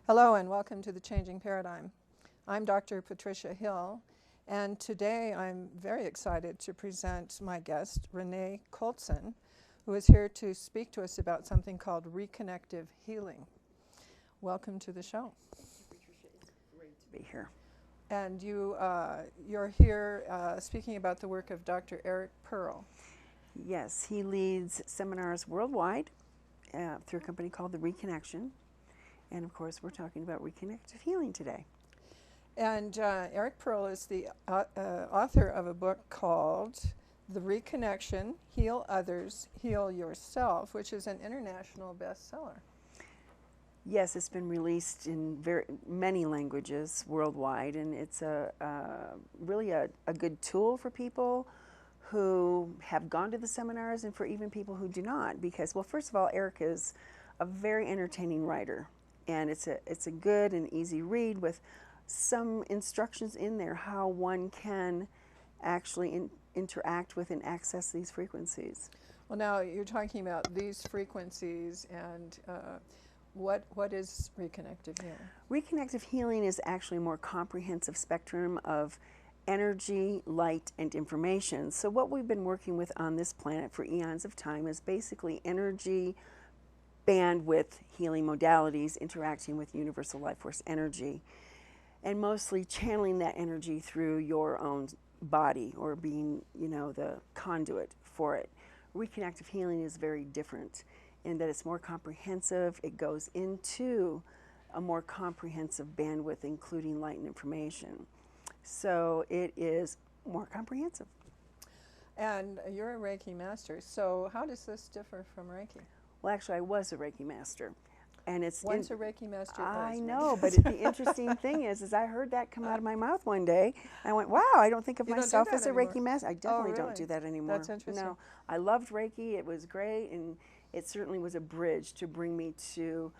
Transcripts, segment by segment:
Hello and welcome to The Changing Paradigm. I'm Dr. Patricia Hill, and today I'm very excited to present my guest, Renee Coltson, who is here to speak to us about something called Reconnective Healing. Welcome to the show. Patricia, it's great to be here. And you're here speaking about the work of Dr. Eric Pearl. Yes, he leads seminars worldwide through a company called the Reconnection. And of course, we're talking about Reconnective Healing today. And Eric Pearl is the author of a book called The Reconnection, Heal Others, Heal Yourself, which is an international bestseller. Yes, it's been released in very many languages worldwide, and it's really a good tool for people who have gone to the seminars and for even people who do not. Because, well, first of all, Eric is a very entertaining writer. And it's a good and easy read with some instructions in there how one can actually interact with and access these frequencies. Well, now you're talking about these frequencies, and what is reconnective healing? Reconnective healing is actually a more comprehensive spectrum of energy, light, and information. So what we've been working with on this planet for eons of time is basically energy, bandwidth, healing modalities, interacting with universal life force energy, and mostly channeling that energy through your own body or being, the conduit for it. Reconnective healing is very different in that it's more comprehensive. It goes into a more comprehensive bandwidth, including light and information. So it is more comprehensive. And you're a Reiki master, so how does this differ from Reiki? Well, actually, I was a Reiki master, and it's once a Reiki master. I know, but the interesting thing is I heard that come out of my mouth one day. I went, "Wow, I don't think of myself as a Reiki master. I definitely don't do that anymore." That's interesting. No, I loved Reiki. It was great, and it certainly was a bridge to bring me to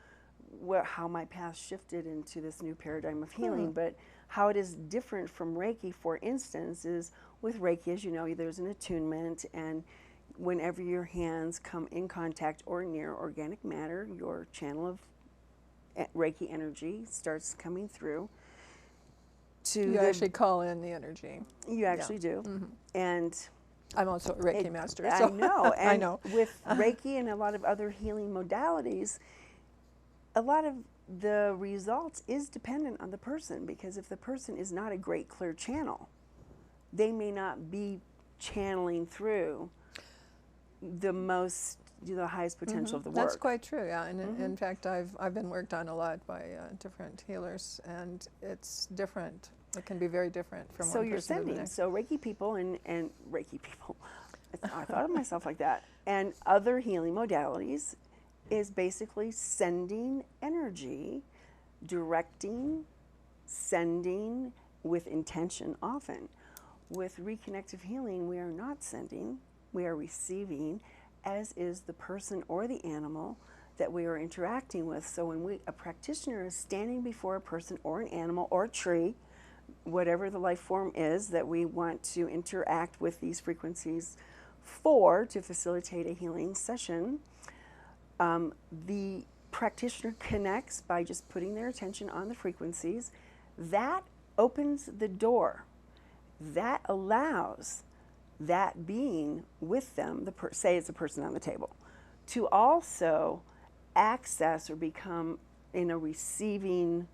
how my path shifted into this new paradigm of healing. But how it is different from Reiki, for instance, is with Reiki, as you know, there's an attunement, and whenever your hands come in contact or near organic matter, your channel of Reiki energy starts coming through. You actually call in the energy. You actually do. Mm-hmm. And I'm also a Reiki master. So I know. And I know. With Reiki and a lot of other healing modalities, a lot of the results is dependent on the person, because if the person is not a great clear channel, they may not be channeling through the highest potential of the work. That's quite true, yeah. And in fact, I've been worked on a lot by different healers, and it's different. It can be very different from one person to the next. So you're sending. So Reiki people and Reiki people, I thought of myself like that, and other healing modalities is basically sending energy, directing, sending with intention often. With Reconnective Healing, we are not sending. We are receiving, as is the person or the animal that we are interacting with. So when a practitioner is standing before a person or an animal or a tree, whatever the life form is that we want to interact with these frequencies to facilitate a healing session, the practitioner connects by just putting their attention on the frequencies. That opens the door. That allows that being with them, say it's a person on the table, to also access or become in a receiving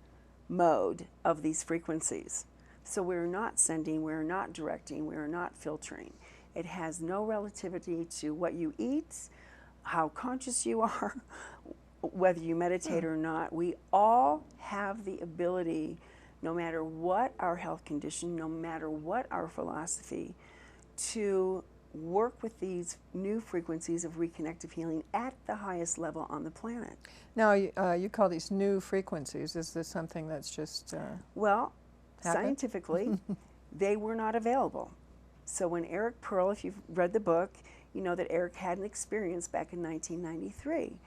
mode of these frequencies. So we're not sending, we're not directing, we're not filtering. It has no relativity to what you eat, how conscious you are, whether you meditate or not. We all have the ability, no matter what our health condition, no matter what our philosophy, to work with these new frequencies of reconnective healing at the highest level on the planet. Now, you call these new frequencies. Is this something that's just well, scientifically, they were not available. So when Eric Pearl, if you've read the book, you know that Eric had an experience back in 1993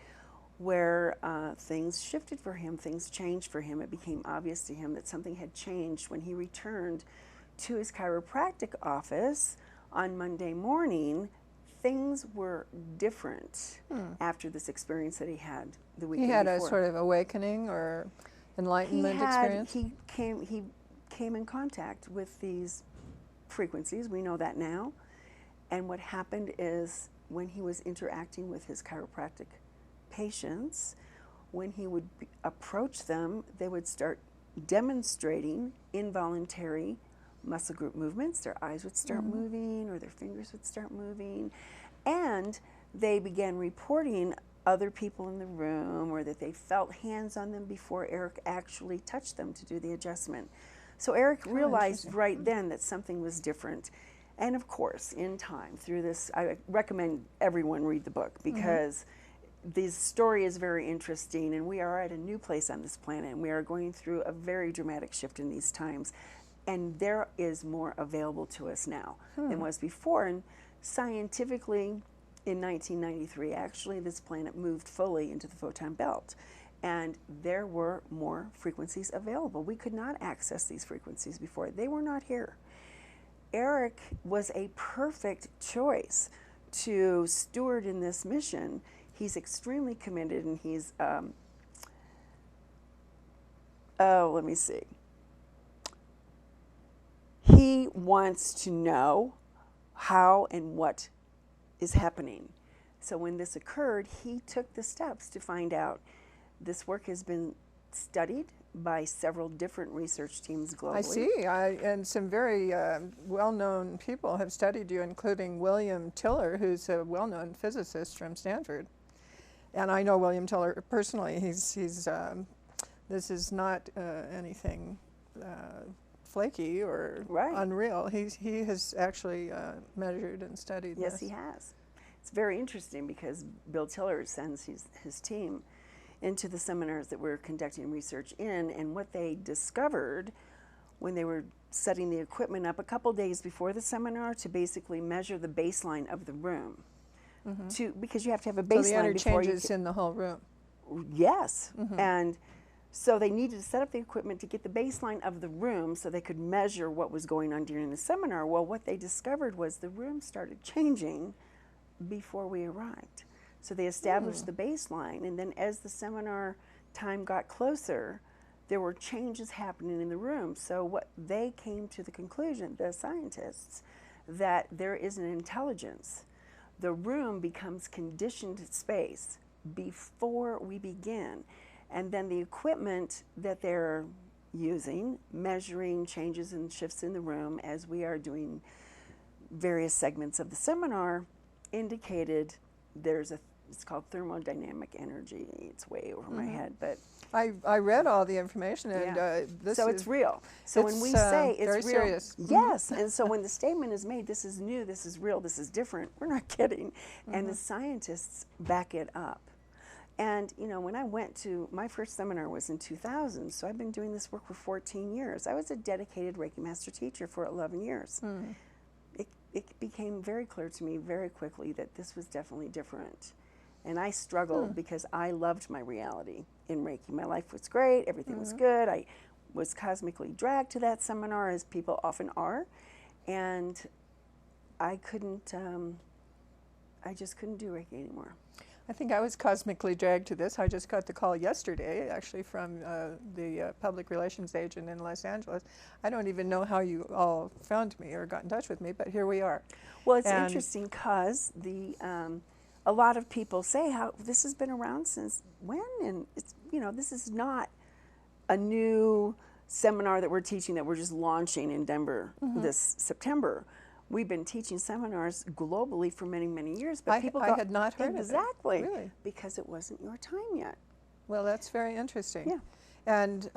where things shifted for him, things changed for him. It became obvious to him that something had changed when he returned to his chiropractic office on Monday morning, things were different after this experience that he had the weekend He had before. a sort of awakening or enlightenment experience? He came in contact with these frequencies. We know that now. And what happened is when he was interacting with his chiropractic patients, when he would approach them, they would start demonstrating involuntary muscle group movements. Their eyes would start moving, or their fingers would start moving. And they began reporting other people in the room, or that they felt hands on them before Eric actually touched them to do the adjustment. So Eric realized right then that something was different. And of course, in time, through this, I recommend everyone read the book, because this story is very interesting, and we are at a new place on this planet, and we are going through a very dramatic shift in these times. And there is more available to us now than was before. And scientifically, in 1993, actually, this planet moved fully into the photon belt. And there were more frequencies available. We could not access these frequencies before. They were not here. Eric was a perfect choice to steward in this mission. He's extremely committed, and he's, let me see. He wants to know how and what is happening. So when this occurred, he took the steps to find out. This work has been studied by several different research teams globally. I see, and some very well-known people have studied you, including William Tiller, who's a well-known physicist from Stanford. And I know William Tiller personally. He's this is not anything flaky or unreal. He has actually measured and studied this. Yes, he has. It's very interesting because Bill Tiller sends his team into the seminars that we're conducting research in, and what they discovered when they were setting the equipment up a couple days before the seminar to basically measure the baseline of the room. Because you have to have a baseline. So the energy changes in the whole room. Yes. And so they needed to set up the equipment to get the baseline of the room so they could measure what was going on during the seminar. Well, what they discovered was the room started changing before we arrived. So they established the baseline, and then as the seminar time got closer, there were changes happening in the room. So what they came to the conclusion, the scientists, that there is an intelligence. The room becomes conditioned space before we begin. And then the equipment that they're using, measuring changes and shifts in the room as we are doing various segments of the seminar, indicated it's called thermodynamic energy. It's way over my head, but I read all the information, and so it's real. So when we say it's very real, serious. Yes, and so when the statement is made, this is new, this is real, this is different, we're not kidding, and the scientists back it up. And when I went to my first seminar was in 2000, so I've been doing this work for 14 years. I was a dedicated Reiki master teacher for 11 years. It became very clear to me very quickly that this was definitely different. And I struggled because I loved my reality in Reiki. My life was great, everything was good. I was cosmically dragged to that seminar, as people often are. And I just couldn't do Reiki anymore. I think I was cosmically dragged to this. I just got the call yesterday, actually, from the public relations agent in Los Angeles. I don't even know how you all found me or got in touch with me, but here we are. Well, it's interesting because a lot of people say how this has been around since when, and it's, this is not a new seminar that we're teaching that we're just launching in Denver this September. We've been teaching seminars globally for many, many years, but people I had not heard exactly of it. Really? Because it wasn't your time yet. Well, that's very interesting. Yeah. And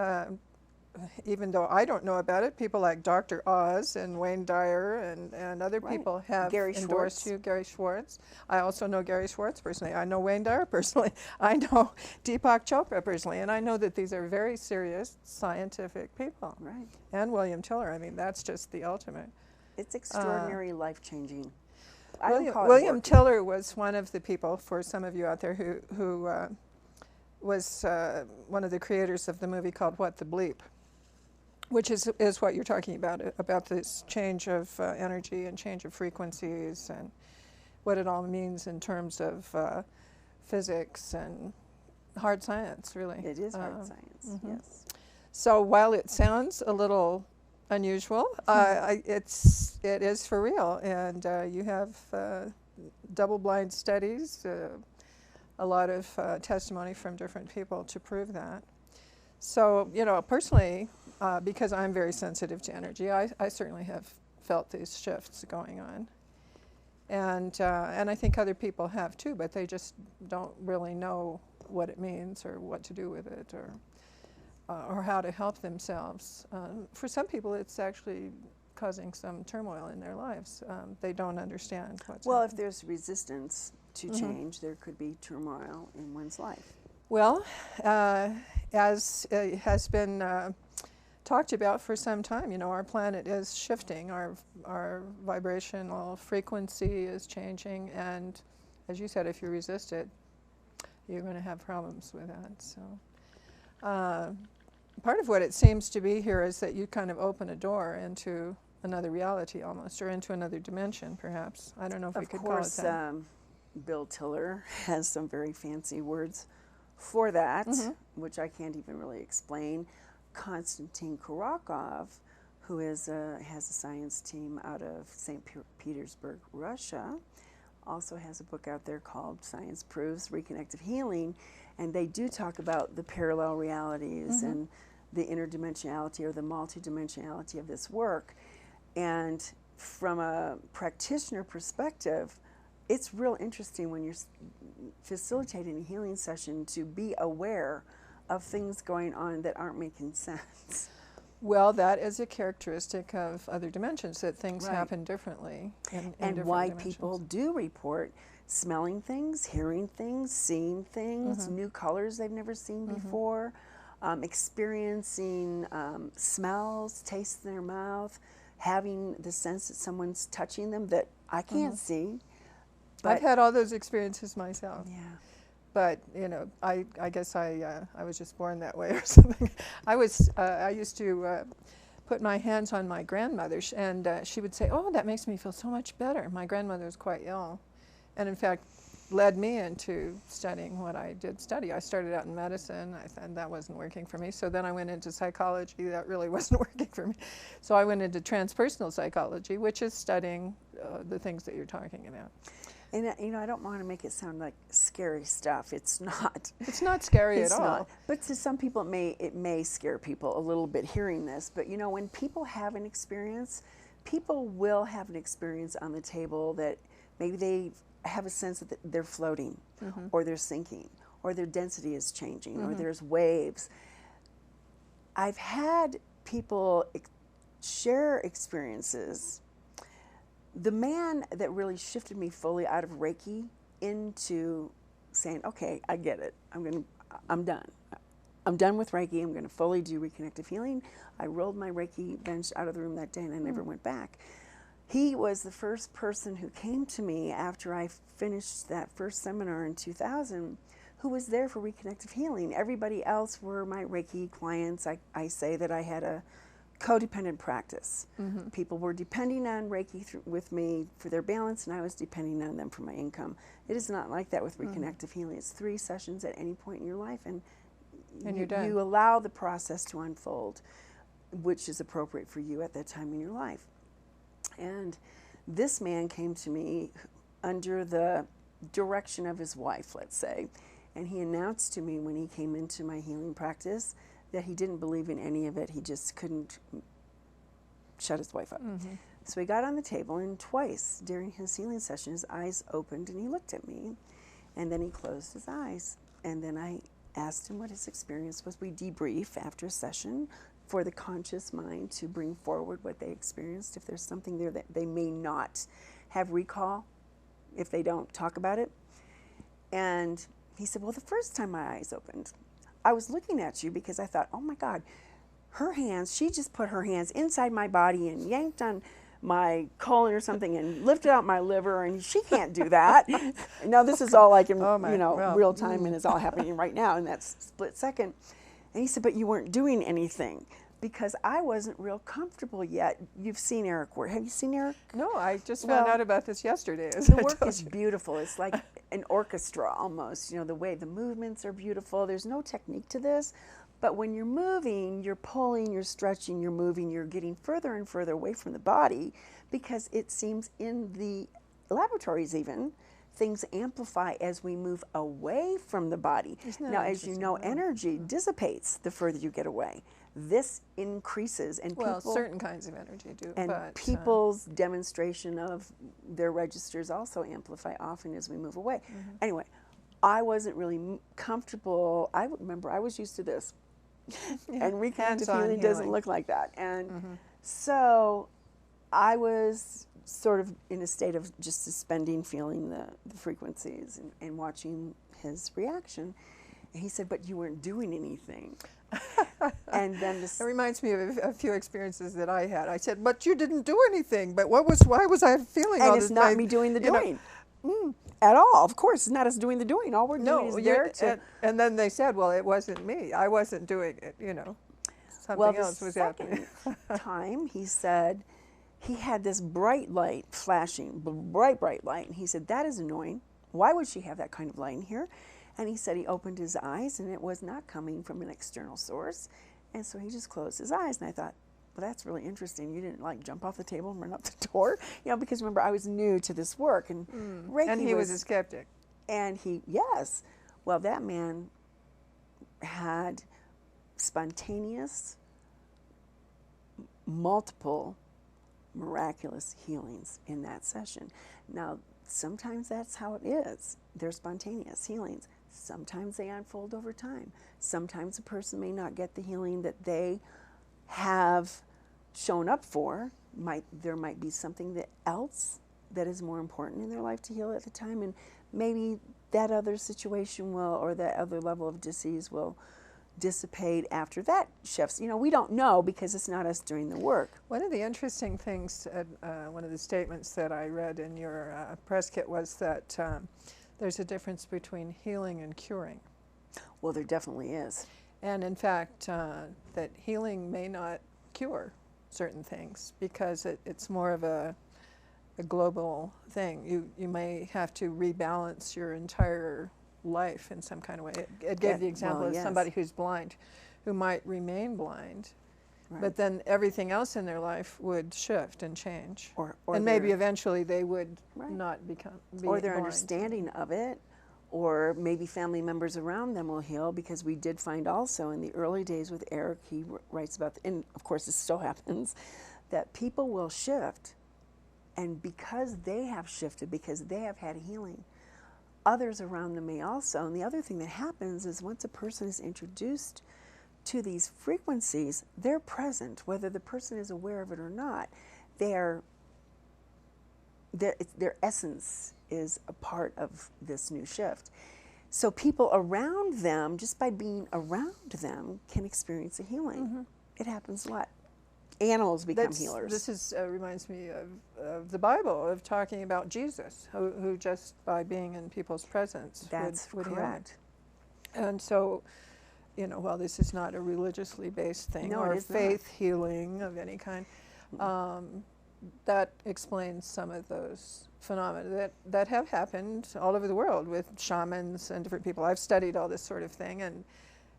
even though I don't know about it, people like Dr. Oz and Wayne Dyer and other people have endorsed you. Gary Schwartz. I also know Gary Schwartz personally. I know Wayne Dyer personally. I know Deepak Chopra personally. And I know that these are very serious scientific people. Right. And William Tiller. I mean, that's just the ultimate. It's extraordinary, life-changing. William Tiller was one of the people, for some of you out there, who was one of the creators of the movie called What the Bleep. which is what you're talking about this change of energy and change of frequencies and what it all means in terms of physics and hard science, really. It is hard science, yes. So while it sounds a little unusual, it is for real, and you have double-blind studies, a lot of testimony from different people to prove that. So, you know, personally, because I'm very sensitive to energy, I certainly have felt these shifts going on. And I think other people have too, but they just don't really know what it means or what to do with it or how to help themselves. For some people, it's actually causing some turmoil in their lives. They don't understand what's Well, happening. if there's resistance to change, there could be turmoil in one's life. Well, as has been talked about for some time, you know, our planet is shifting, our vibrational frequency is changing, and as you said, if you resist it, you're going to have problems with that. So part of what it seems to be here is that you kind of open a door into another reality almost, or into another dimension perhaps. I don't know if we could call it that. Of course, Bill Tiller has some very fancy words for that, which I can't even really explain. Konstantin Kurakov, who has a science team out of St. Petersburg, Russia, also has a book out there called Science Proves Reconnective Healing, and they do talk about the parallel realities and the interdimensionality or the multidimensionality of this work. And from a practitioner perspective, it's real interesting when you're facilitating a healing session to be aware of things going on that aren't making sense. Well, that is a characteristic of other dimensions, that things happen differently in and different why dimensions. people do report smelling things, hearing things, seeing things, new colors they've never seen before, experiencing smells, tastes in their mouth, having the sense that someone's touching them that I can't see. I've had all those experiences myself. Yeah. But, you know, I guess I was just born that way or something. I used to put my hands on my grandmother, and she would say, "Oh, that makes me feel so much better." My grandmother was quite ill, and in fact led me into studying what I did study. I started out in medicine, and that wasn't working for me. So then I went into psychology. That really wasn't working for me. So I went into transpersonal psychology, which is studying the things that you're talking about. And you know, I don't want to make it sound like scary stuff. It's not. It's not scary It's at all. not. But to some people, it may scare people a little bit hearing this. But you know, when people have an experience, people will have an experience on the table that maybe they have a sense that they're floating, or they're sinking, or their density is changing, or there's waves. I've had people share experiences. The man that really shifted me fully out of Reiki into saying, okay, I get it. I'm done. I'm done with Reiki. I'm going to fully do Reconnective Healing. I rolled my Reiki bench out of the room that day and I never went back. He was the first person who came to me after I finished that first seminar in 2000 who was there for Reconnective Healing. Everybody else were my Reiki clients. I say that I had a codependent practice. People were depending on Reiki with me for their balance, and I was depending on them for my income. It is not like that with Reconnective Healing. It's 3 sessions at any point in your life, and you're done. You allow the process to unfold, which is appropriate for you at that time in your life. And this man came to me under the direction of his wife, let's say, and he announced to me when he came into my healing practice that he didn't believe in any of it. He just couldn't shut his wife up. So he got on the table, and twice during his healing session, his eyes opened and he looked at me, and then he closed his eyes. And then I asked him what his experience was. We debrief after a session for the conscious mind to bring forward what they experienced. If there's something there that they may not have recall, if they don't talk about it. And he said, well, the first time my eyes opened, I was looking at you because I thought, oh my God, her hands, she just put her hands inside my body and yanked on my colon or something and lifted out my liver, and she can't do that. Now this is all like in real time, and it's all happening right now in that split second. And he said, but you weren't doing anything. because I wasn't real comfortable yet. You've seen Eric work. Have you seen Eric? No, I just found out about this yesterday. As The I work told is you. beautiful. It's like an orchestra almost. You know, the way the movements are beautiful. There's no technique to this. But when you're moving, you're pulling, you're stretching, you're moving, you're getting further and further away from the body, because it seems in the laboratories even, things amplify as we move away from the body. Isn't that Now, as you know, interesting? energy dissipates the further you get away. This increases, and Well, people, certain kinds of energy do, and but people's demonstration of their registers also amplify often as we move away. Anyway, I wasn't really comfortable. I remember I was used to this. And Reconnective hands-on Healing doesn't healing. look like that. And so I was sort of in a state of just suspending, feeling the frequencies and watching his reaction. And he said, but you weren't doing anything. And then this, It reminds me of a few experiences that I had. I said, but you didn't do anything. But why was I feeling all and this? it's not me doing the doing at all. Of course, it's not us doing the doing. All we're doing is there to. And then they said, well, it wasn't me. I wasn't doing it, Something Well, else the was second happening. time, he said he had this bright light flashing, bright light, and he said, that is annoying. Why would she have that kind of light in here? And he said he opened his eyes, and it was not coming from an external source, and so he just closed his eyes. And I thought, well, that's really interesting. You didn't like jump off the table and run up the door, because remember, I was new to this work, and Reiki And he was a skeptic. and yes, well, that man had spontaneous, multiple, miraculous healings in that session. Now, sometimes that's how it is. They're spontaneous healings. Sometimes they unfold over time. Sometimes a person may not get the healing that they have shown up for. There might be something else that is more important in their life to heal at the time, and maybe that other situation will, or that other level of disease will dissipate after that shifts. We don't know because it's not us doing the work. One of the interesting things, one of the statements that I read in your press kit was that there's a difference between healing and curing. Well, there definitely is. And in fact, that healing may not cure certain things because it's more of a global thing. You may have to rebalance your entire life in some kind of way. It gave the example of somebody who's blind, who might remain blind, but then everything else in their life would shift and change. Or and maybe eventually they would not be or their blind. understanding of it, or maybe family members around them will heal, because we did find also in the early days with Eric, he writes about, and of course this still happens, that people will shift, and because they have shifted, because they have had healing, others around them may also. And the other thing that happens is once a person is introduced to these frequencies, they're present, whether the person is aware of it or not. Their essence is a part of this new shift. So people around them, just by being around them, can experience a healing. It happens a lot. Animals become healers. This reminds me of the Bible, of talking about Jesus, who just by being in people's presence would correct. Heal. And so, while this is not a religiously based thing or faith healing of any kind, that explains some of those phenomena that have happened all over the world with shamans and different people. I've studied all this sort of thing and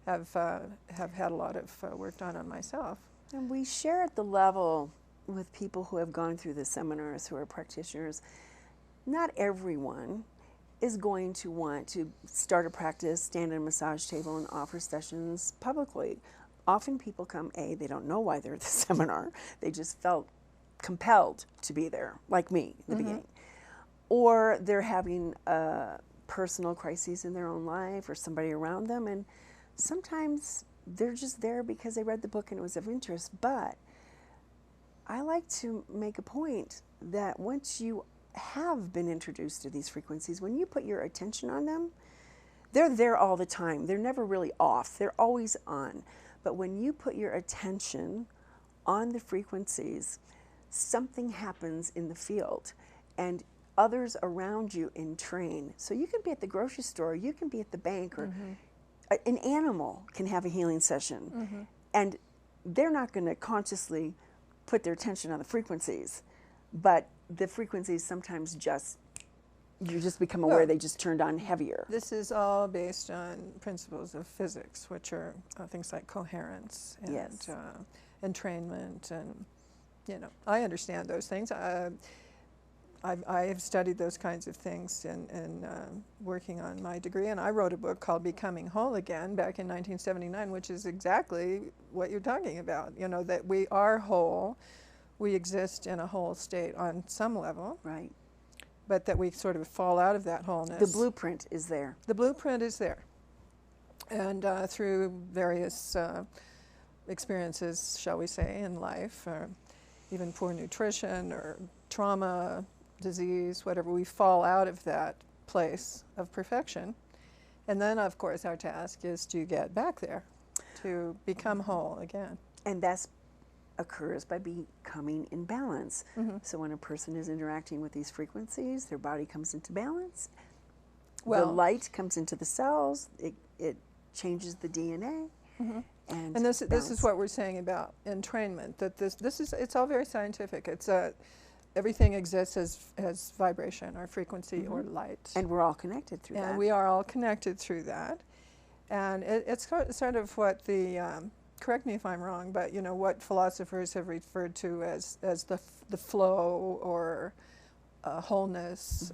have had a lot of work done on myself. And we share at the level with people who have gone through the seminars, who are practitioners. Not everyone is going to want to start a practice, stand at a massage table, and offer sessions publicly. Often people come, they don't know why they're at the seminar. They just felt compelled to be there, like me in the beginning. Or they're having personal crises in their own life or somebody around them, and sometimes they're just there because they read the book and it was of interest. But I like to make a point that once you have been introduced to these frequencies, when you put your attention on them, they're there all the time. They're never really off. They're always on. But when you put your attention on the frequencies, something happens in the field, and others around you entrain. So you can be at the grocery store, you can be at the bank, or an animal can have a healing session. And they're not going to consciously put their attention on the frequencies, but the frequencies sometimes you just become aware they just turned on heavier. This is all based on principles of physics, which are things like coherence and entrainment, and I understand those things. I have studied those kinds of things in working on my degree, and I wrote a book called Becoming Whole Again back in 1979, which is exactly what you're talking about, that we are whole, we exist in a whole state on some level. Right. But that we sort of fall out of that wholeness. The blueprint is there. The blueprint is there. And through various experiences, shall we say, in life, or even poor nutrition or trauma, disease, whatever, we fall out of that place of perfection. And then, of course, our task is to get back there, to become whole again. And that's occurs by becoming in balance. So when a person is interacting with these frequencies, their body comes into balance. The light comes into the cells. It changes the DNA. And this is what we're saying about entrainment. That it's all very scientific. It's everything exists as vibration or frequency or light. And we're all connected through that. And we are all connected through that. And it's sort of what the correct me if I'm wrong, but what philosophers have referred to as the flow or wholeness,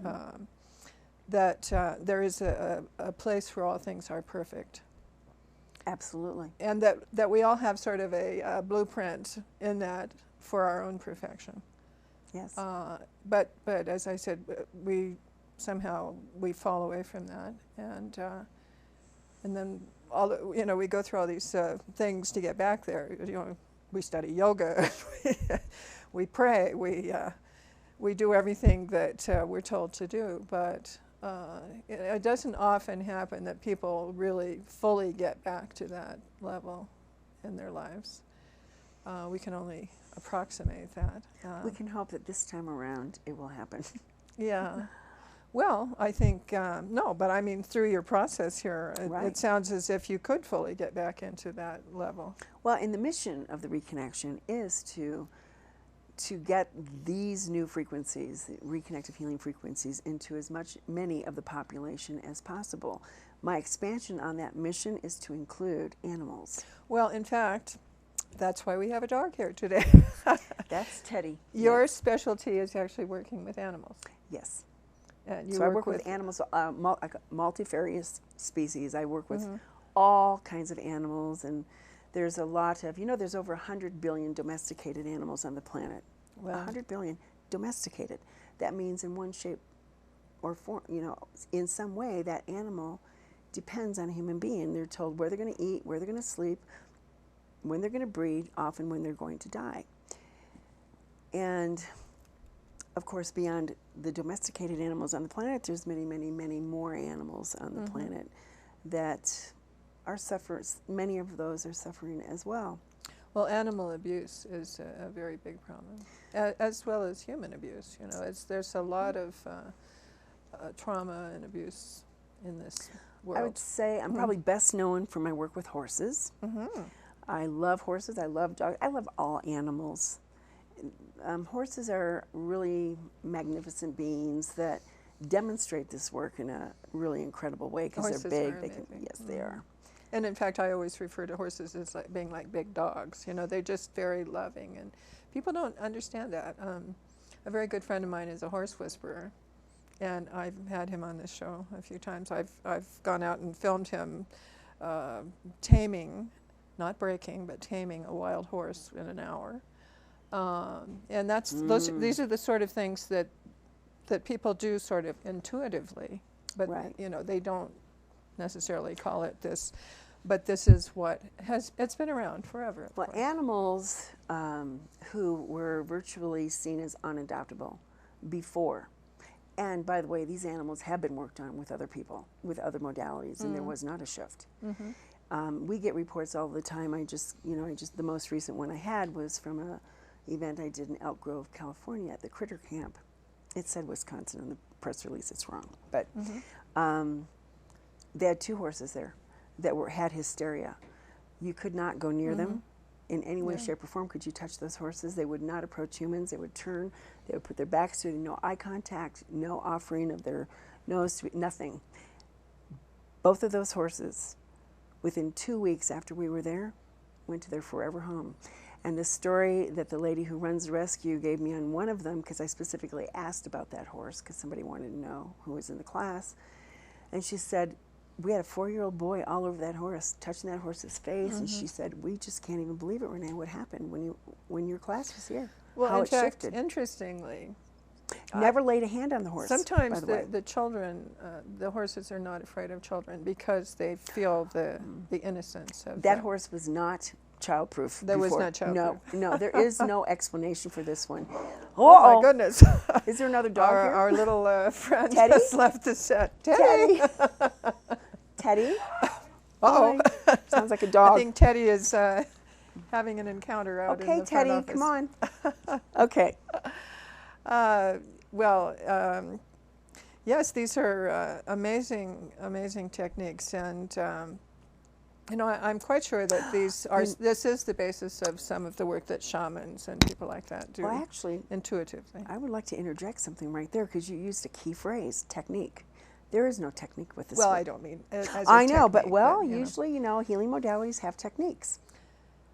that there is a place where all things are perfect. Absolutely. And that we all have sort of a blueprint in that for our own perfection. Yes. But as I said, we fall away from that, and then we go through all these things to get back there. We study yoga, we pray, we do everything that we're told to do, but it doesn't often happen that people really fully get back to that level in their lives. We can only approximate that. We can hope that this time around it will happen. Yeah. Well, I think, no, but I mean, through your process here, it sounds as if you could fully get back into that level. Well, and the mission of the Reconnection is to get these new frequencies, reconnective healing frequencies, into many of the population as possible. My expansion on that mission is to include animals. Well, in fact, that's why we have a dog here today. That's Teddy. Your specialty is actually working with animals. Yes. And so I work with animals, multifarious species. I work with all kinds of animals, and there's a lot of, there's over 100 billion domesticated animals on the planet. Wow. 100 billion domesticated. That means in one shape or form, in some way, that animal depends on a human being. They're told where they're going to eat, where they're going to sleep, when they're going to breed, often when they're going to die. And of course, beyond the domesticated animals on the planet, there's many, many, many more animals on the planet that are suffering. Many of those are suffering as well. Well, animal abuse is a very big problem, as well as human abuse. There's a lot of trauma and abuse in this world. I would say I'm probably best known for my work with horses. I love horses. I love dogs. I love all animals. Horses are really magnificent beings that demonstrate this work in a really incredible way because they're big. Yes, they are. And in fact, I always refer to horses as being like big dogs. They're just very loving, and people don't understand that. A very good friend of mine is a horse whisperer, and I've had him on this show a few times. I've gone out and filmed him taming, not breaking, but taming a wild horse in an hour. And that's these are the sort of things that people do sort of intuitively, but they don't necessarily call it this, but this is what it's been around forever. Well, animals who were virtually seen as unadoptable before, and by the way, these animals have been worked on with other people, with other modalities, and there was not a shift. We get reports all the time. The most recent one I had was from a event I did in Elk Grove, California at the Critter Camp. It said Wisconsin on the press release. It's wrong, but they had 2 horses there that had hysteria. You could not go near them. in any way, shape, or form could you touch those horses. They would not approach humans. They would turn. They would put their backs to you. No eye contact, no offering of their nose to nothing. Both of those horses, within 2 weeks after we were there, went to their forever home. And the story that the lady who runs the rescue gave me on one of them, because I specifically asked about that horse, because somebody wanted to know who was in the class, and she said, we had a 4-year-old boy all over that horse, touching that horse's face, and she said, we just can't even believe it, Renee, what happened when your class was here. Well, how in it fact, shifted. Interestingly, Never laid a hand on the horse. sometimes by the way. the children, the horses are not afraid of children because they feel the innocence of That horse was not childproof. That was before. not childproof. No, there is no explanation for this one. Oh my goodness! Is there another dog here? Our little friend Teddy? has left the set. Teddy. Teddy? Uh-oh. Hi. Sounds like a dog. I think Teddy is having an encounter out in the front Teddy, office. come on. Okay. Yes, these are amazing techniques, and I'm quite sure that this is the basis of some of the work that shamans and people like that do. Well, actually, intuitively. I would like to interject something right there, because you used a key phrase, technique. There is no technique with this. Well, one. I don't mean as a I know, but technique, usually, healing modalities have techniques.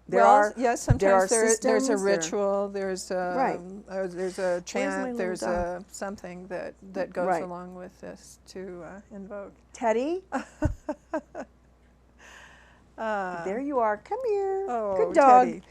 Yes, sometimes there's a ritual, there's a chant, there's something that goes along with this to invoke. Teddy? There you are. Come here. Oh, good dog. Teddy.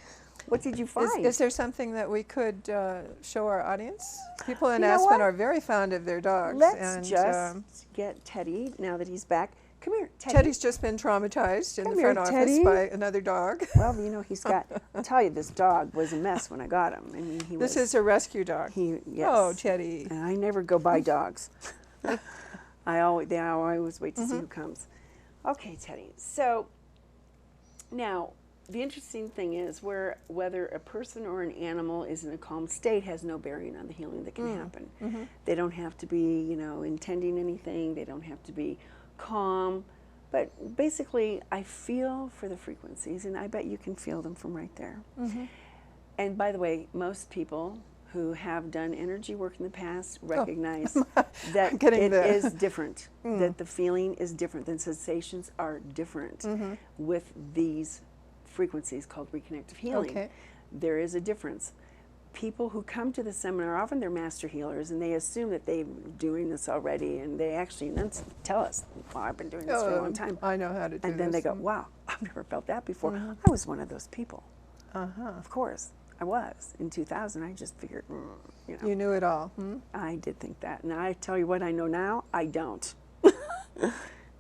What did you find? Is there something that we could show our audience? People in Aspen are very fond of their dogs. Let's just get Teddy, now that he's back. Come here, Teddy. Teddy's just been traumatized in the front office by another dog. Well, he's got, I'll tell you, this dog was a mess when I got him. I mean, This is a rescue dog. Yes. Oh, Teddy. And I never go buy dogs. I always wait to see who comes. Okay, Teddy. So now, the interesting thing is whether a person or an animal is in a calm state has no bearing on the healing that can happen. They don't have to be, intending anything. They don't have to be calm. But basically, I feel for the frequencies, and I bet you can feel them from right there. And by the way, most people who have done energy work in the past recognize that it is different, that the feeling is different, the sensations are different with these frequencies called Reconnective Healing. Okay. There is a difference. People who come to the seminar, often they're master healers, and they assume that they're doing this already, and they actually tell us, well, I've been doing this for a long time. I know how to do this. And then they go, wow, I've never felt that before. I was one of those people. Of course, I was. In 2000, I just figured, You knew it all. I did think that. And I tell you what I know now, I don't.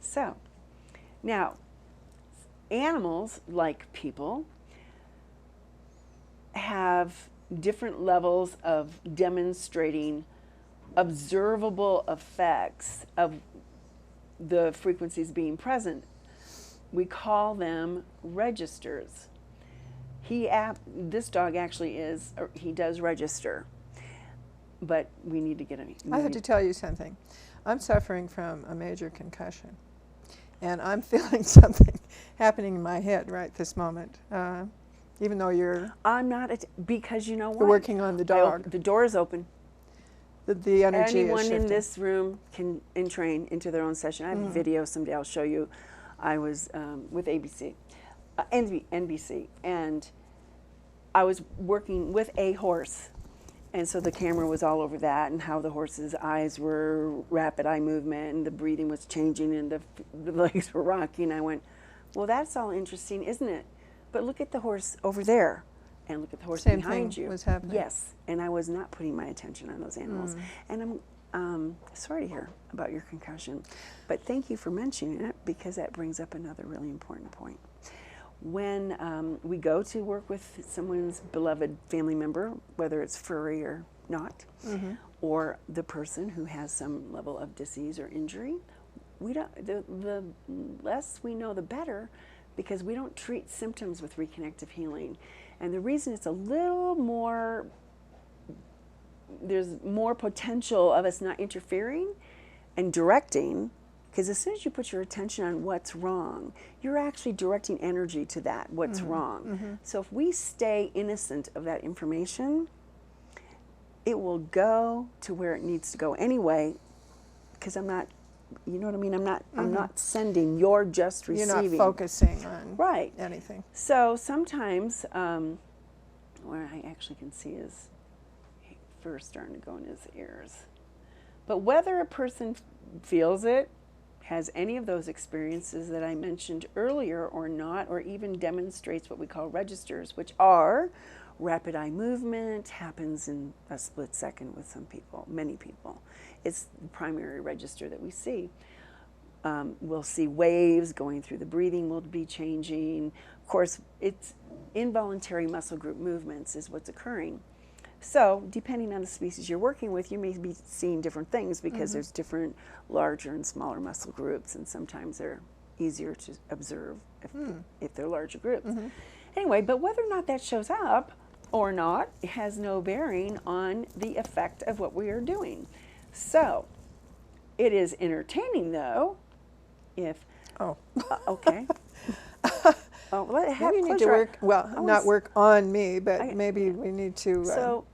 So, now, animals, like people, have different levels of demonstrating observable effects of the frequencies being present. We call them registers. This dog actually he does register, but we need to get him. I had to tell you something. I'm suffering from a major concussion, and I'm feeling something happening in my head right this moment. Even though I'm not, because you know what? You're working on the dog. The door is open. The energy Anyone is shifting. in this room can entrain into their own session. I have a video someday I'll show you. I was with NBC, and I was working with a horse. And so the camera was all over that, and how the horse's eyes were rapid eye movement, and the breathing was changing, and the legs were rocking. I went, well, that's all interesting, isn't it? But look at the horse over there, and look at the horse behind you. Same thing was happening. Yes, and I was not putting my attention on those animals. And I'm sorry to hear about your concussion, but thank you for mentioning it, because that brings up another really important point. When we go to work with someone's beloved family member, whether it's furry or not, or the person who has some level of disease or injury, the less we know, the better, because we don't treat symptoms with reconnective healing. And the reason it's a little more, there's more potential of us not interfering and directing, Because as soon as you put your attention on what's wrong, you're actually directing energy to that, what's wrong. So if we stay innocent of that information, it will go to where it needs to go anyway, because I'm not, you know what I mean? I'm not sending, you're just receiving. You're not focusing on anything. So sometimes, what I actually can see is fur starting to go in his ears. But whether a person feels it, has any of those experiences that I mentioned earlier or not, or even demonstrates what we call registers, which are rapid eye movement, happens in a split second with some people, many people. It's the primary register that we see. We'll see waves going through the breathing will be changing. Of course, it's involuntary muscle group movements is what's occurring. So depending on the species you're working with, you may be seeing different things because there's different larger and smaller muscle groups, and sometimes they're easier to observe if they're larger groups. Anyway, but whether or not that shows up or not has no bearing on the effect of what we are doing. So it is entertaining, though, if... okay. Oh, well, maybe you need to work, not work on me, but maybe we need to... So,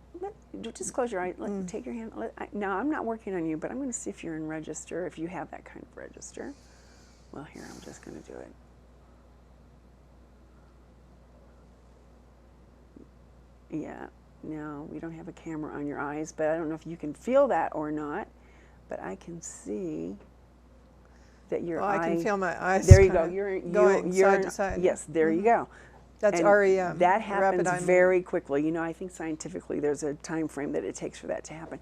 just close your eyes, take your hand. Now, I'm not working on you, but I'm going to see if you're in register, if you have that kind of register. Well, here, I'm just going to do it. Yeah, no, we don't have a camera on your eyes, but I don't know if you can feel that or not, but I can see... that your eye, I can feel my eyes. There you go. You're going side to side. Yes, there you go. That's and REM. That happens very quickly. You know, I think scientifically there's a time frame that it takes for that to happen.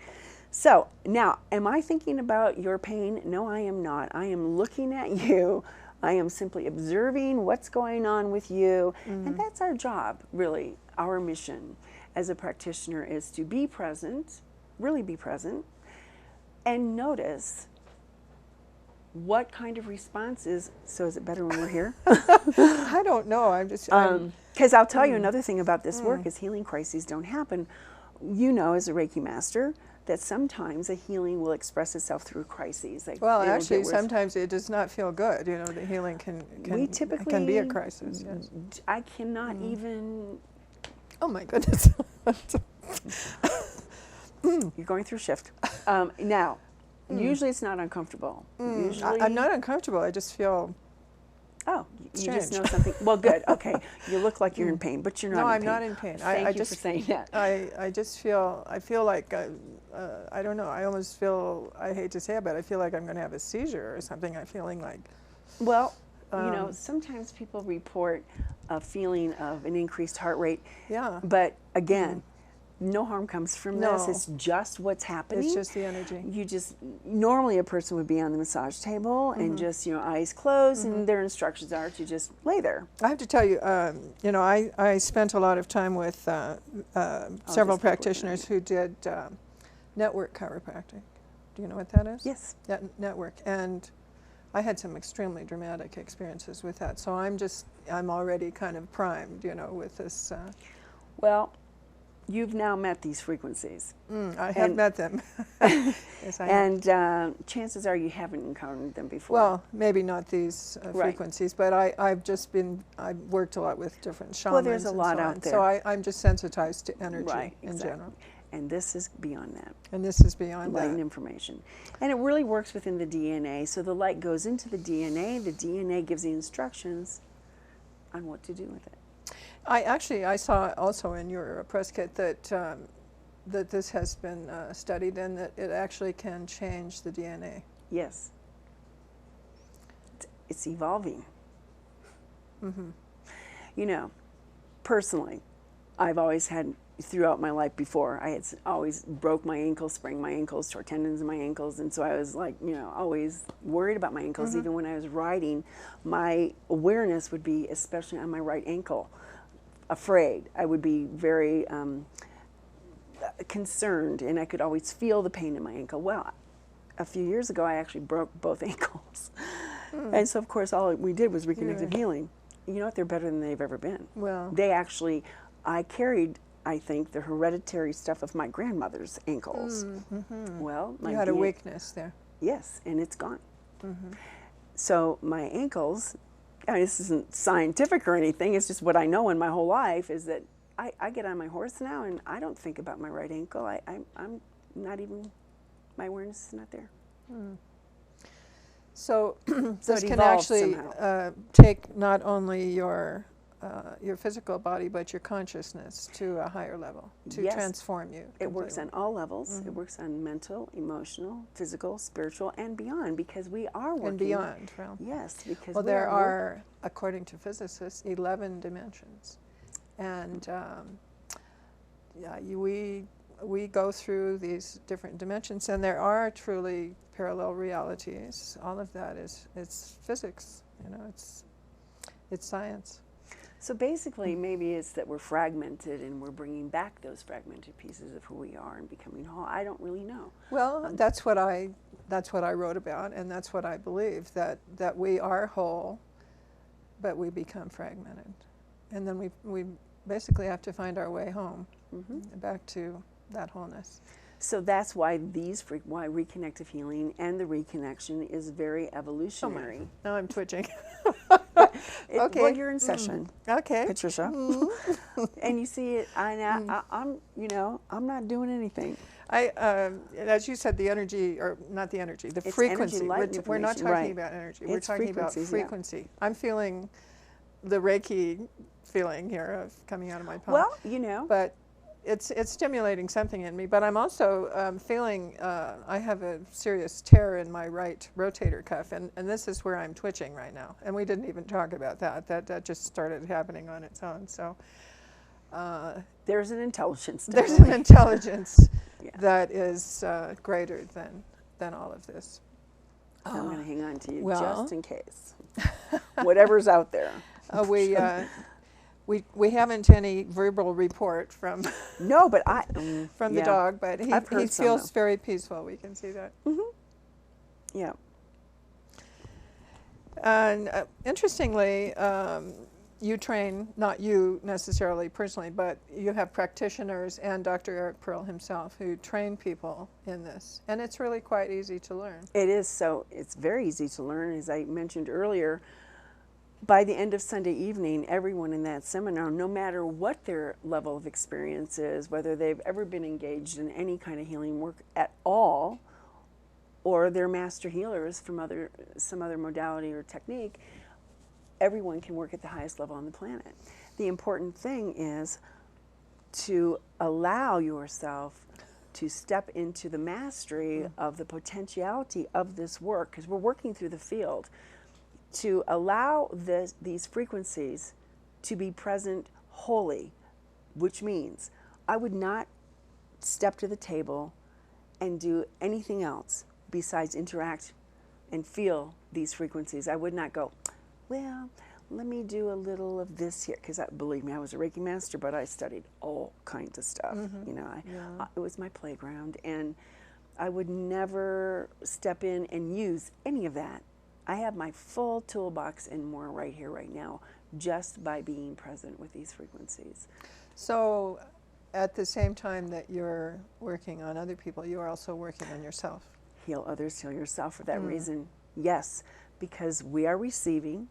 So now, am I thinking about your pain? No, I am not. I am looking at you. I am simply observing what's going on with you, and that's our job, really. Our mission as a practitioner is to be present, really be present, and notice what kind of response is. So is it better when we're here? I don't know. I'm just... Because I'll tell you another thing about this work is healing crises don't happen. You know, as a Reiki master, that sometimes a healing will express itself through crises. Like, well, actually, sometimes it does not feel good. You know, the healing can be a crisis. Yes. I cannot even... Oh, my goodness. You're going through shift. Now, usually it's not uncomfortable. Usually, I'm not uncomfortable. I just feel... Oh, you just know something. Well, good. Okay. You look like you're in pain, but you're not in pain. No, I'm not in pain. Thank you for saying that. I just feel, I feel like, I don't know, I almost feel, I hate to say it, but I feel like I'm going to have a seizure or something. I'm feeling like... Well, you know, sometimes people report a feeling of an increased heart rate. Yeah. But again, no harm comes from this. It's just what's happening. It's just the energy. You just, normally a person would be on the massage table and just, you know, eyes closed, and their instructions are to just lay there. I have to tell you, you know, I spent a lot of time with several practitioners who did network chiropractic. Do you know what that is? Yes. That network. And I had some extremely dramatic experiences with that. So I'm already kind of primed, you know, with this. Well, you've now met these frequencies. I have met them. Yes, I have. And chances are you haven't encountered them before. Well, maybe not these frequencies, but I've worked a lot with different shamans. Well, there's a lot out there. So I'm just sensitized to energy in general. And this is beyond that. And this is beyond light that. and information. And it really works within the DNA. So the light goes into the DNA gives the instructions on what to do with it. I saw also in your press kit that that this has been studied and that it actually can change the DNA. Yes. It's evolving. You know, personally, I've always had, throughout my life before, I had always broke my ankles, sprained my ankles, tore tendons in my ankles, and so I was like, you know, always worried about my ankles. Even when I was riding, my awareness would be especially on my right ankle. Afraid. I would be very concerned, and I could always feel the pain in my ankle. Well, a few years ago, I actually broke both ankles. And so, of course, all we did was Reconnective Healing. You know what? They're better than they've ever been. Well, they actually, I carried, I think, the hereditary stuff of my grandmother's ankles. Well, you had a weakness there. Yes, and it's gone. So my ankles, I mean, this isn't scientific or anything, it's just what I know in my whole life is that I get on my horse now and I don't think about my right ankle. I'm not even, my awareness is not there. So this it can evolves actually somehow. take not only your physical body, but your consciousness to a higher level, to Yes. transform you. It works on completely. all levels. It works on mental, emotional, physical, spiritual, and beyond, because we are working. And beyond. Well, Yes, because well we there are are, according to physicists, 11 dimensions. And yeah, we go through these different dimensions, and there are truly parallel realities. All of that it's physics, you know, it's science. So basically, maybe it's that we're fragmented and we're bringing back those fragmented pieces of who we are and becoming whole. I don't really know. Well, that's what I wrote about, and that's what I believe, that we are whole, but we become fragmented, and then we basically have to find our way home, back to that wholeness. So that's why why Reconnective Healing and the Reconnection is very evolutionary. Now I'm twitching. Okay. Well, you're in session. Okay. Patricia. And you see it, I'm not doing anything. As you said, the energy, or not the energy, the It's frequency. energy, light, and We're not information, talking right. about energy. It's We're talking about frequencies, yeah. frequency. I'm feeling the Reiki feeling here of coming out of my palm. Well, you know. But it's stimulating something in me. But I'm also feeling I have a serious tear in my right rotator cuff, and this is where I'm twitching right now. And we didn't even talk about that. That just started happening on its own. So There's an intelligence. there's an intelligence Yeah. that is greater than all of this. I'm going to hang on to you well. just in case. Whatever's out there. We haven't any verbal report from No, but from the dog, but he heard some, feels though. very peaceful. We can see that. Yeah. And interestingly, you train, not you necessarily personally, but you have practitioners and Dr. Eric Pearl himself who train people in this. And it's really quite easy to learn. It is. So it's very easy to learn. As I mentioned earlier, by the end of Sunday evening, everyone in that seminar, no matter what their level of experience is, whether they've ever been engaged in any kind of healing work at all, or they're master healers from some other modality or technique, everyone can work at the highest level on the planet. The important thing is to allow yourself to step into the mastery of the potentiality of this work, because we're working through the field, to allow these frequencies to be present wholly, which means I would not step to the table and do anything else besides interact and feel these frequencies. I would not go, well, let me do a little of this here, because believe me, I was a Reiki master, but I studied all kinds of stuff. You know, it was my playground, and I would never step in and use any of that. I have my full toolbox and more right here, right now, just by being present with these frequencies. So at the same time that you're working on other people, you're also working on yourself. Heal others, heal yourself. For that reason, yes, because we are receiving,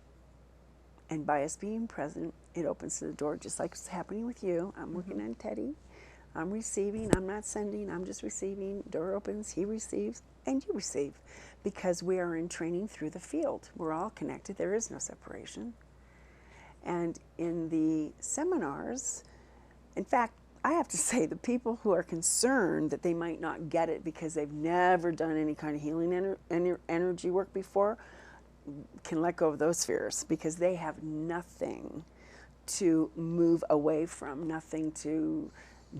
and by us being present, it opens the door, just like it's happening with you. I'm working on Teddy. I'm receiving, I'm not sending, I'm just receiving. Door opens, he receives, and you receive. Because we are in training through the field. We're all connected, there is no separation. And in the seminars, in fact, I have to say the people who are concerned that they might not get it because they've never done any kind of healing energy work before can let go of those fears, because they have nothing to move away from, nothing to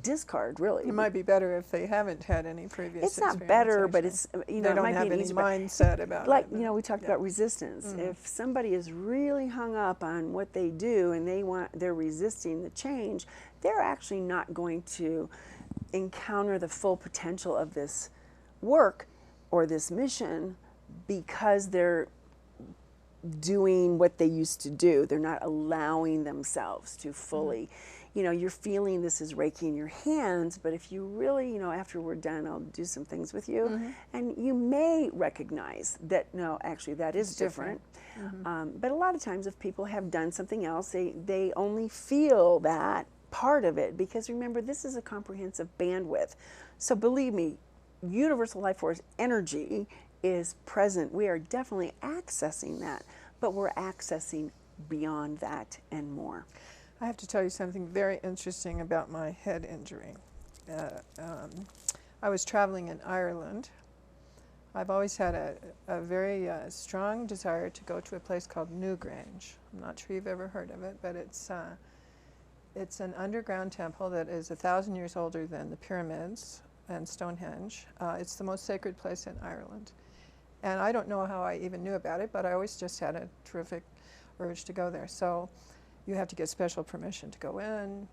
discard, really. It might be better if they haven't had any previous It's not experience, better, actually. but it's, you know, they don't it might have be an any easy mindset about like, it. you know, we talked about resistance. If somebody is really hung up on what they do and they're resisting the change, they're actually not going to encounter the full potential of this work or this mission, because they're doing what they used to do. They're not allowing themselves to fully you know, you're feeling this is Reiki in your hands, but if you really, you know, after we're done, I'll do some things with you, and you may recognize that, no, actually that is different. But a lot of times if people have done something else, they only feel that part of it, because remember, this is a comprehensive bandwidth. So believe me, universal life force energy is present. We are definitely accessing that, but we're accessing beyond that and more. I have to tell you something very interesting about my head injury. I was traveling in Ireland. I've always had a very strong desire to go to a place called Newgrange. I'm not sure you've ever heard of it, but it's an underground temple that is 1,000 years older than the pyramids and Stonehenge. It's the most sacred place in Ireland. And I don't know how I even knew about it, but I always just had a terrific urge to go there. So you have to get special permission to go in.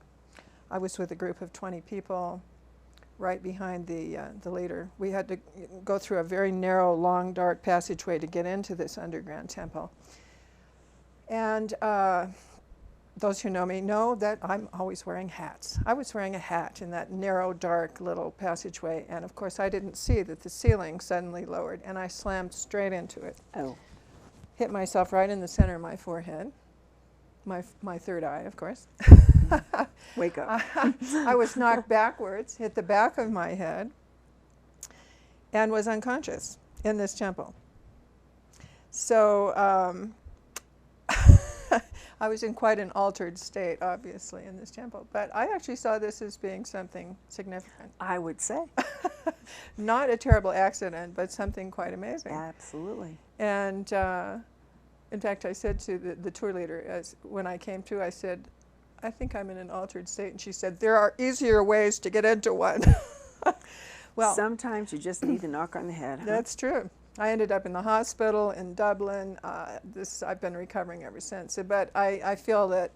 I was with a group of 20 people right behind the leader. We had to go through a very narrow, long, dark passageway to get into this underground temple. And those who know me know that I'm always wearing hats. I was wearing a hat in that narrow, dark little passageway, and of course I didn't see that the ceiling suddenly lowered, and I slammed straight into it. Oh. Hit myself right in the center of my forehead, my third eye, of course. Wake up. I was knocked backwards, hit the back of my head, and was unconscious in this temple. So I was in quite an altered state, obviously, in this temple. But I actually saw this as being something significant. I would say. Not a terrible accident, but something quite amazing. Absolutely. And in fact, I said to the tour leader, when I came to, I said, I think I'm in an altered state. And she said, there are easier ways to get into one. Well, sometimes you just need to knock on the head. Huh? That's true. I ended up in the hospital in Dublin. I've been recovering ever since. But I feel that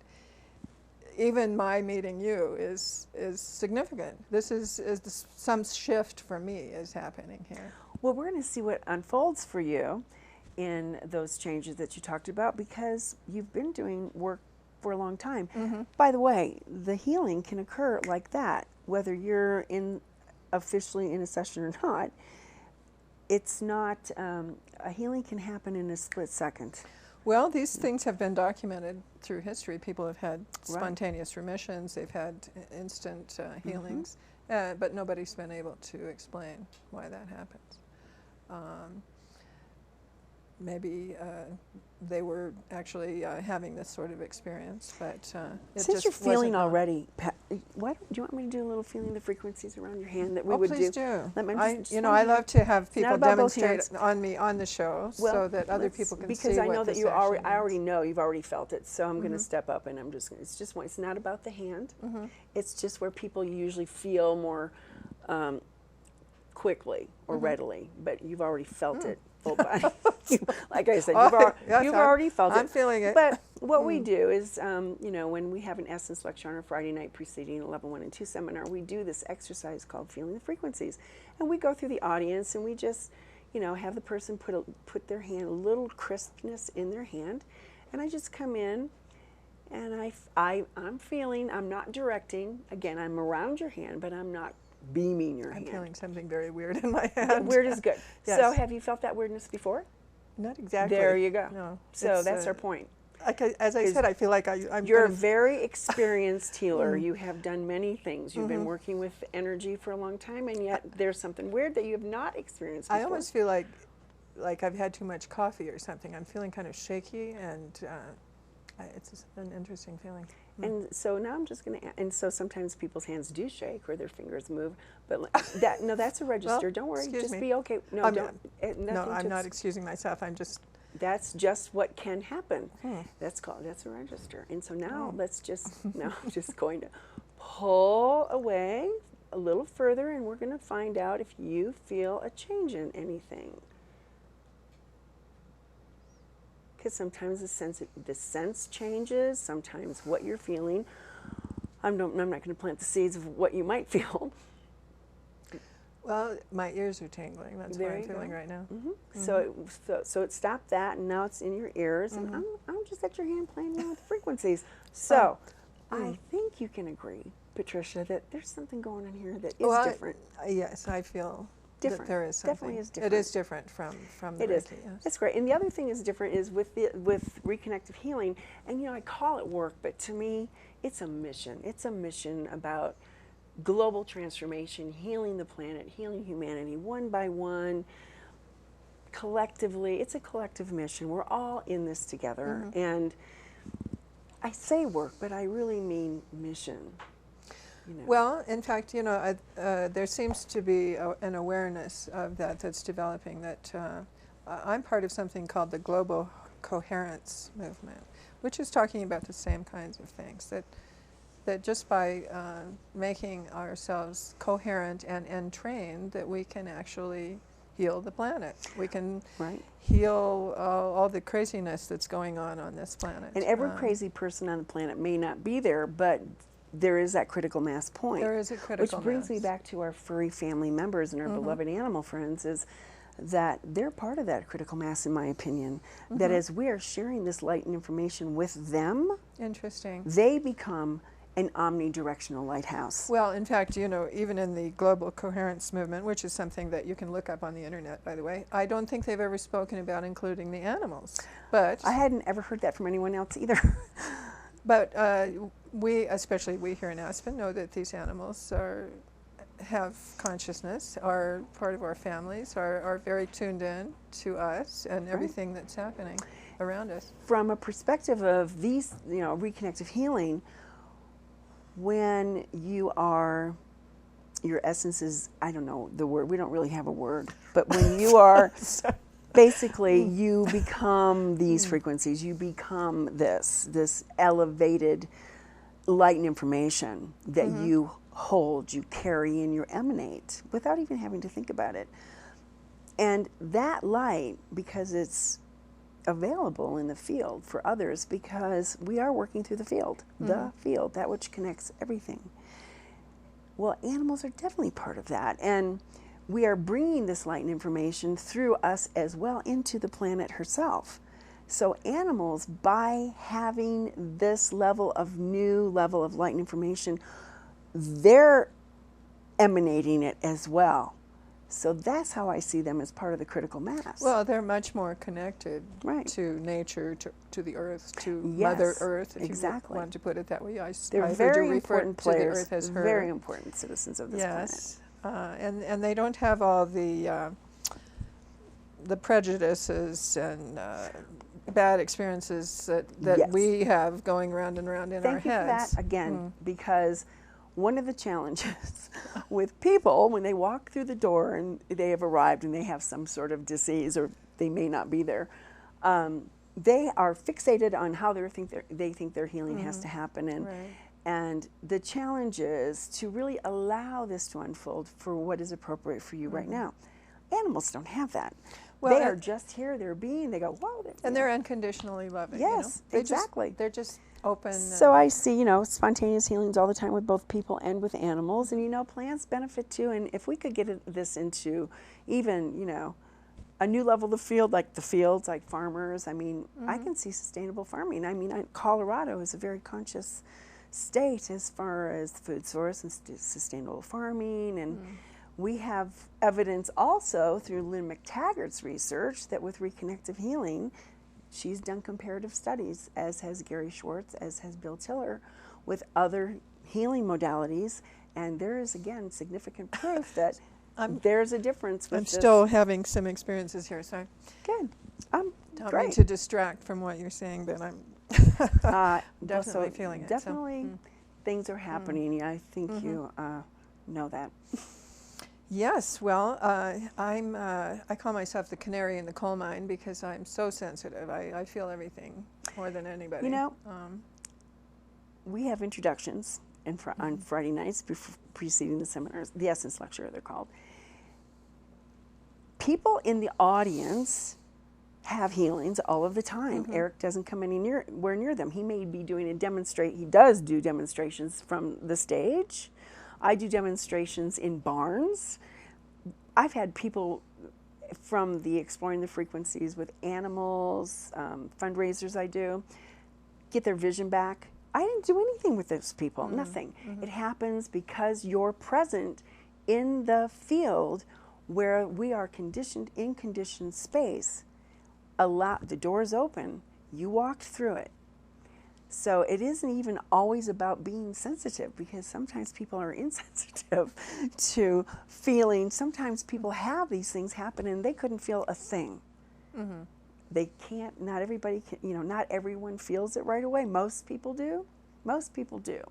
even my meeting you is significant. This is some shift for me is happening here. Well, we're going to see what unfolds for you in those changes that you talked about, because you've been doing work for a long time. By the way, the healing can occur like that, whether you're officially in a session or not. It's not, a healing can happen in a split second. Well, these things have been documented through history. People have had spontaneous remissions, they've had instant healings, but nobody's been able to explain why that happens. Maybe they were actually having this sort of experience, but it since just you're feeling wasn't already, do you want me to do a little feeling the frequencies around your hand that we would please do? Let me I love to have people demonstrate on me on the show, well, so that other people can see because I know what that this I actually already know you've already felt it. So I'm going to step up, and it's not about the hand. It's just where people usually feel more quickly or readily, but you've already felt it. Full body. Like I said, you've already felt it. I'm feeling it. But what we do is, when we have an Essence lecture on a Friday night preceding a Level 1 and 2 seminar, we do this exercise called Feeling the Frequencies. And we go through the audience, and we just, have the person put their hand, a little crispness in their hand. And I just come in, and I'm feeling, I'm not directing. Again, I'm around your hand, but I'm not beaming your hand. I'm feeling something very weird in my hand. Weird is good. Yes. So have you felt that weirdness before? Not exactly. There you go. No. So that's our point. As I said, I feel like I'm You're a very experienced healer. You have done many things. You've been working with energy for a long time, and yet there's something weird that you have not experienced before. I almost feel like I've had too much coffee or something. I'm feeling kind of shaky, and it's an interesting feeling. And so now I'm just going to, and so sometimes people's hands do shake or their fingers move, but that's a register. Well, don't worry, just me. be okay. No, I'm not excusing myself. I'm just. That's just what can happen. That's a register. And so now I'm just going to pull away a little further, and we're going to find out if you feel a change in anything. Because sometimes the sense changes, sometimes what you're feeling. I'm not going to plant the seeds of what you might feel. Well, my ears are tingling. That's what I'm feeling right now. So it stopped that, and now it's in your ears, and I'm just at your hand playing with the frequencies. So I think you can agree, Patricia, that there's something going on here that is Well, different. Yes, I feel Different. that there is something. Definitely is different. It is different from the It is. Reiki, yes. That's great. And the other thing is different is with Reconnective Healing, and I call it work, but to me, it's a mission. It's a mission about global transformation, healing the planet, healing humanity one by one, collectively. It's a collective mission. We're all in this together. And I say work, but I really mean mission. Well, in fact, there seems to be an awareness of that's developing, that I'm part of something called the Global Coherence Movement, which is talking about the same kinds of things, that just by making ourselves coherent and entrained, that we can actually heal the planet. We can heal all the craziness that's going on this planet. And every crazy person on the planet may not be there, but there is that critical mass point. There is a critical Which brings mass. me back to our furry family members and our beloved animal friends, is that they're part of that critical mass, in my opinion. That as we are sharing this light and information with them, Interesting. they become an omnidirectional lighthouse. Well, in fact, even in the Global Coherence Movement, which is something that you can look up on the internet, by the way, I don't think they've ever spoken about including the animals. But I hadn't ever heard that from anyone else either. But especially we here in Aspen, know that these animals have consciousness, are part of our families, are very tuned in to us and everything that's happening around us. From a perspective of these, reconnective healing, when your essence is, I don't know the word, we don't really have a word, but when you are, basically you become these frequencies, you become this elevated light and information that you hold, you carry, and you emanate without even having to think about it. And that light, because it's available in the field for others, because we are working through the field, that which connects everything. Well, animals are definitely part of that. And we are bringing this light and information through us as well into the planet herself. So animals, by having this new level of light and information, they're emanating it as well. So that's how I see them as part of the critical mass. Well, they're much more connected to nature, to the earth, to Mother Earth, if you want to put it that way. They're very important players, to the earth as her. very important citizens of this planet. And they don't have all the prejudices and bad experiences that we have going round and round in our heads. Thank you for that again, because one of the challenges with people when they walk through the door and they have arrived and they have some sort of disease, or they may not be there, they are fixated on how they think their healing has to happen. And the challenge is to really allow this to unfold for what is appropriate for you right now. Animals don't have that. Well, they are just here, they're being, they go, whoa. And they're unconditionally loving. Yes, exactly. They're just open. So I see, spontaneous healings all the time with both people and with animals. And, plants benefit too. And if we could get this into even, a new level of the field, like the fields, like farmers, I mean, I can see sustainable farming. I mean, Colorado is a very conscious state as far as food source and sustainable farming. And we have evidence also through Lynn McTaggart's research that with Reconnective Healing, she's done comparative studies, as has Gary Schwartz, as has Bill Tiller, with other healing modalities. And there is, again, significant proof that there's a difference with I'm still having some experiences here, so good. Don't Great. mean to distract from what you're saying, but I'm definitely feeling it. Definitely things are happening. I think you know that. Yes, well, I call myself the canary in the coal mine because I'm so sensitive. I feel everything more than anybody. We have introductions on Friday nights preceding the seminars, the Essence Lecture they're called. People in the audience have healings all of the time. Eric doesn't come anywhere near them. He may be doing he does do demonstrations from the stage. I do demonstrations in barns. I've had people from the Exploring the Frequencies with Animals, fundraisers I do, get their vision back I didn't do anything with those people, nothing. It happens because you're present in the field where we are conditioned in conditioned space. The door's open, you walked through it. So it isn't even always about being sensitive, because sometimes people are insensitive to feeling. Sometimes people have these things happen and they couldn't feel a thing. They can't, not everybody can, not everyone feels it right away. Most people do. Most people do.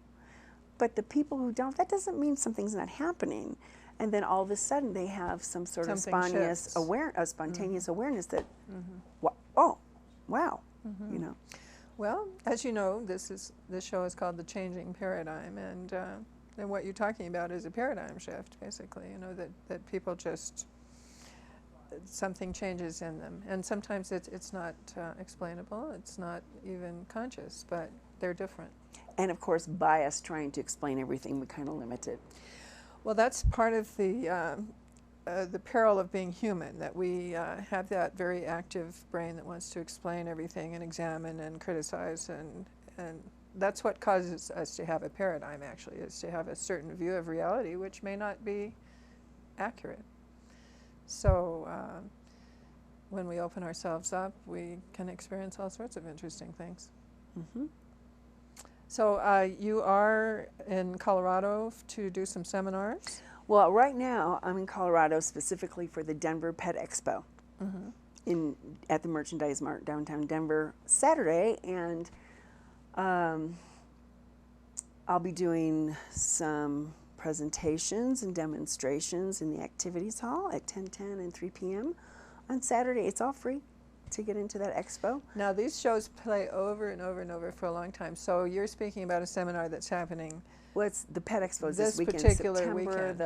But the people who don't, that doesn't mean something's not happening. And then all of a sudden they have some sort of spontaneous awareness that, oh, wow, Well, as you know, this show is called The Changing Paradigm, and what you're talking about is a paradigm shift, basically. That people just, something changes in them, and sometimes it's not explainable, it's not even conscious, but they're different. And of course, bias, trying to explain everything, we kind of limit it. Well, that's part of the peril of being human, that we have that very active brain that wants to explain everything and examine and criticize, and that's what causes us to have a paradigm, actually, is to have a certain view of reality which may not be accurate. So when we open ourselves up, we can experience all sorts of interesting things. So you are in Colorado to do some seminars? Well, right now I'm in Colorado specifically for the Denver Pet Expo at the Merchandise Mart downtown Denver Saturday, and I'll be doing some presentations and demonstrations in the activities hall at 10:10 and 3 p.m. on Saturday. It's all free to get into that expo. Now, these shows play over and over and over for a long time. So you're speaking about a seminar that's happening. Well, it's the Pet Expo this weekend, particular September weekend.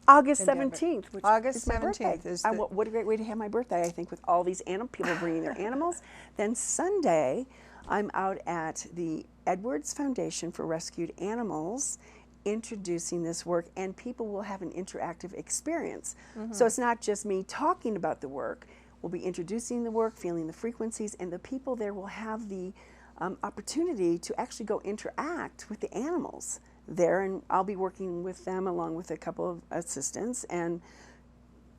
August 17th, which August is my 17th birthday. is what a great way to have my birthday, I think, with all these people bringing their animals. Then Sunday, I'm out at the Edwards Foundation for Rescued Animals introducing this work, and people will have an interactive experience. So it's not just me talking about the work. We'll be introducing the work, feeling the frequencies, and the people there will have the opportunity to actually go interact with the animals there, and I'll be working with them along with a couple of assistants, and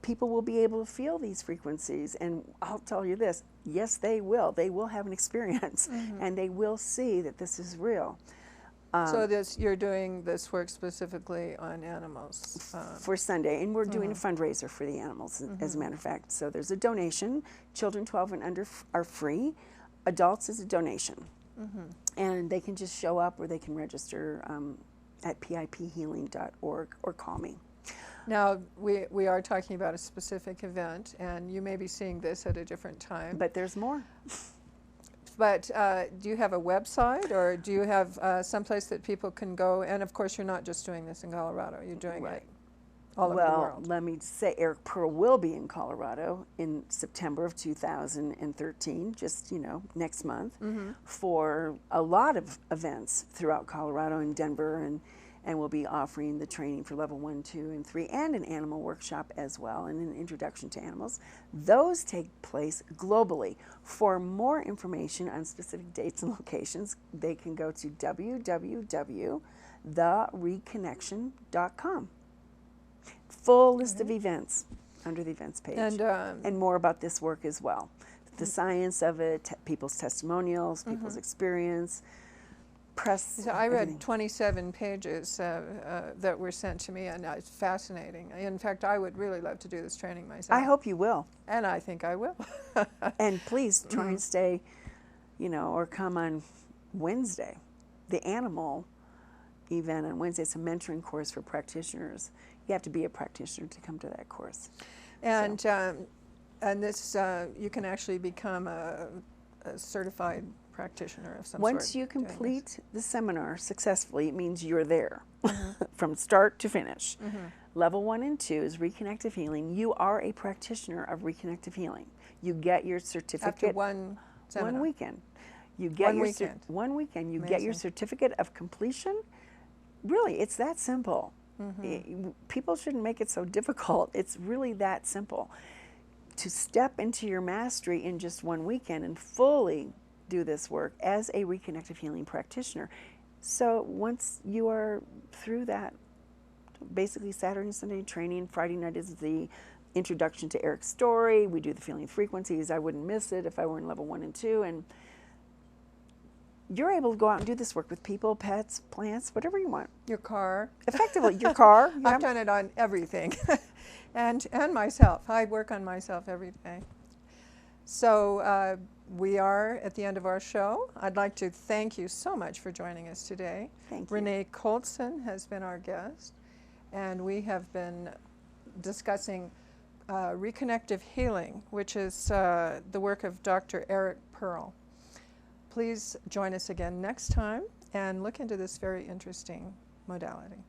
people will be able to feel these frequencies. And I'll tell you this, yes, they will have an experience, and they will see that this is real. So you're doing this work specifically on animals? For Sunday, and we're doing a fundraiser for the animals, as a matter of fact. So there's a donation. Children 12 and under are free. Adults is a donation. And they can just show up, or they can register at piphealing.org or call me. Now, we are talking about a specific event, and you may be seeing this at a different time. But there's more. But do you have a website, or do you have someplace that people can go? And of course, you're not just doing this in Colorado, you're doing it all over the world. Well, let me say, Eric Pearl will be in Colorado in September of 2013, just, next month, for a lot of events throughout Colorado and Denver, and we'll be offering the training for level 1, 2, and 3, and an animal workshop as well, and an introduction to animals. Those take place globally. For more information on specific dates and locations, they can go to www.thereconnection.com. Full list of events under the events page, and more about this work as well. The science of it, people's testimonials, people's experience, press. So I read 27 pages that were sent to me, and it's fascinating. In fact, I would really love to do this training myself. I hope you will. And I think I will. And please try and stay, or come on Wednesday. The animal event on Wednesday, it's a mentoring course for practitioners. You have to be a practitioner to come to that course. And this, you can actually become a certified practitioner of some sort. Once you complete the seminar successfully, it means you're there from start to finish. Level 1 and 2 is Reconnective Healing. You are a practitioner of Reconnective Healing. You get your certificate. After one seminar. 1 weekend. You get One weekend. 1 weekend. You Amazing. get your certificate of completion. Really, it's that simple. People shouldn't make it so difficult. It's really that simple. To step into your mastery in just 1 weekend and fully do this work as a Reconnective Healing practitioner. So once you are through that, basically Saturday and Sunday training, Friday night is the introduction to Eric's story. We do the feeling frequencies. I wouldn't miss it if I were in level 1 and 2. And you're able to go out and do this work with people, pets, plants, whatever you want. Your car. Effectively, your car. Yeah. I've done it on everything. and myself. I work on myself every day. So we are at the end of our show. I'd like to thank you so much for joining us today. Thank you. Renee Coltson has been our guest, and we have been discussing Reconnective Healing, which is the work of Dr. Eric Pearl. Please join us again next time and look into this very interesting modality.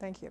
Thank you.